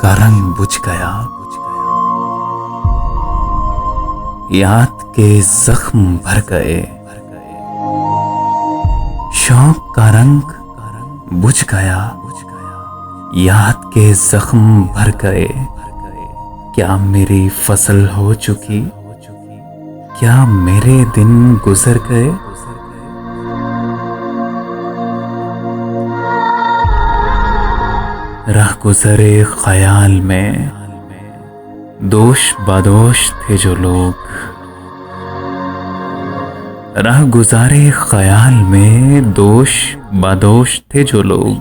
का रंग बुझ गया, याद के जख्म भर गए। शौक का रंग बुझ गया, याद के जख्म भर गए। क्या मेरी फसल हो चुकी, क्या मेरे दिन गुजर गए। राह गुजरे ख्याल में दोष बदोश थे जो लोग। राह गुजारे ख्याल में दोष बदोश थे जो लोग।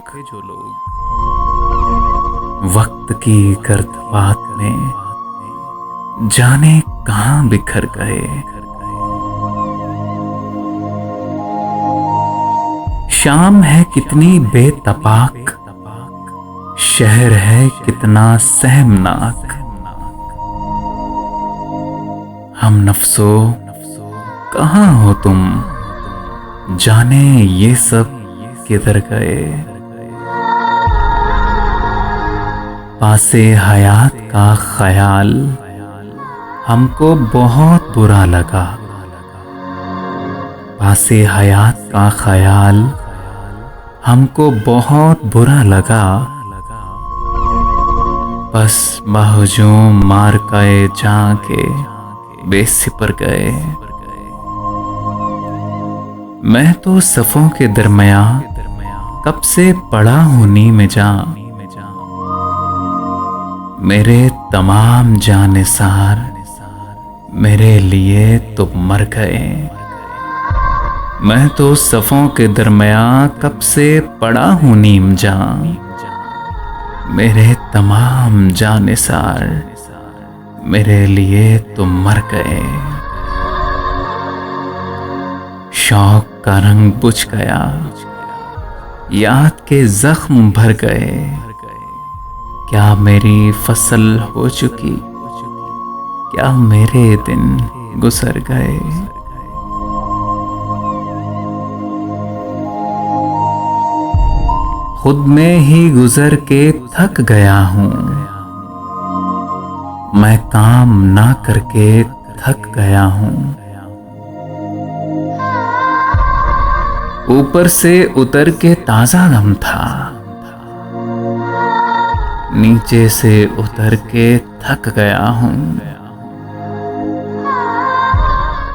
वक्त की गर्द बात में जाने कहां बिखर गए। शाम है कितनी बेतपाक, शहर है कितना सहमनाक। हम नफ्सो कहां हो तुम, जाने ये सब किधर गए। पासे हयात का ख्याल हमको बहुत बुरा लगा। पासे हयात का ख्याल हमको बहुत बुरा लगा। बस बाहुजूम मार गए जां के बेसिपर गए। मैं तो सफों के दरमिया कब से पड़ा हूं नीम जां। मेरे तमाम जानिसार मेरे लिए तो मर गए। मैं तो सफों के दरमिया कब से पड़ा हूं नीम जां। मेरे तमाम जानिसार मेरे लिए तो मर गए। शौक का रंग बुझ गया, याद के जख्म भर गए। क्या मेरी फसल हो चुकी, क्या मेरे दिन गुजर गए। खुद में ही गुजर के थक गया हूं। मैं काम ना करके थक गया हूं। ऊपर से उतर के ताजा दम था, नीचे से उतर के थक गया हूं।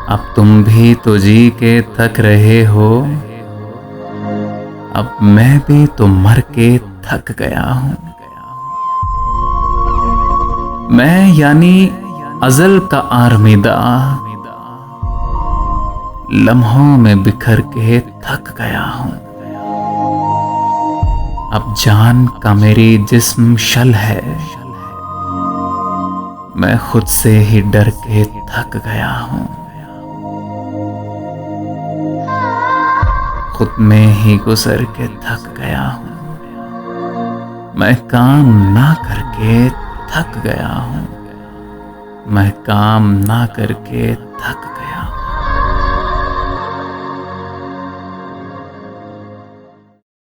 अब तुम भी तो जी के थक रहे हो, अब मैं भी तो मर के थक गया हूं। मैं यानी अजल का आर्मीदा लम्हों में बिखर के थक गया हूं। अब जान का मेरी जिस्म शल है, मैं खुद से ही डर के थक गया हूं। खुद में ही गुजर के थक गया हूं। मैं काम ना करके थक गया हूं। मैं काम ना करके थक गया।